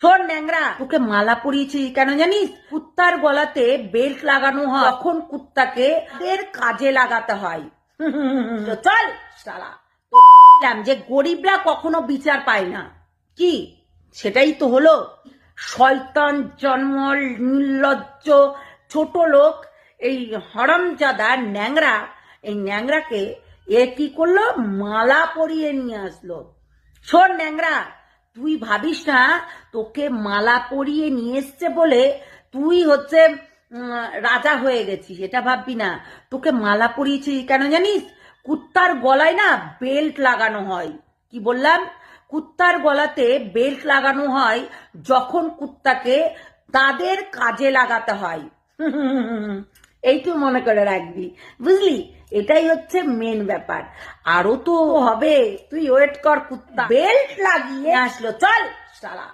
শোন ন্যাংরা, তোকে মালা পরিয়েছি কেন জানিস? কুত্তার গলাতে বেল্ট লাগানো হয়, তখন কুত্তাকে এর কাজে লাগাতে হয়। তো চল শালা, তো যে গরিবরা কখনো বিচার পায় না, কি সেটাই তো হলো। শয়তান জন্ম, নির্লজ্জ ছোট লোক, এই হরমজাদা ন্যাংরা, এই ন্যাংরাকে এ কি করলো, মালা পরিয়ে নিয়ে আসলো। শোন ন্যাংরা, তুই ভাবিস না তোকে মালা পরিয়ে নিয়ে এসছে বলে তুই হচ্ছে রাজা হয়ে গেছিস, এটা ভাববি না। তোকে মালা পরিয়েছি কেন জানিস? কুত্তার গলায় না বেল্ট লাগানো হয়। কি বললাম? কুত্তার গলাতে বেল্ট লাগানো হয় যখন কুত্তাকে তাদের কাজে লাগাতে হয়। এইটু মনে করে রাখবি, বুঝলি? এটাই হচ্ছে মেন ব্যাপার। আরো তো হবে, তুই ওয়েট কর। কুত্তা বেল্ট লাগিয়ে আসলো, চল শালা।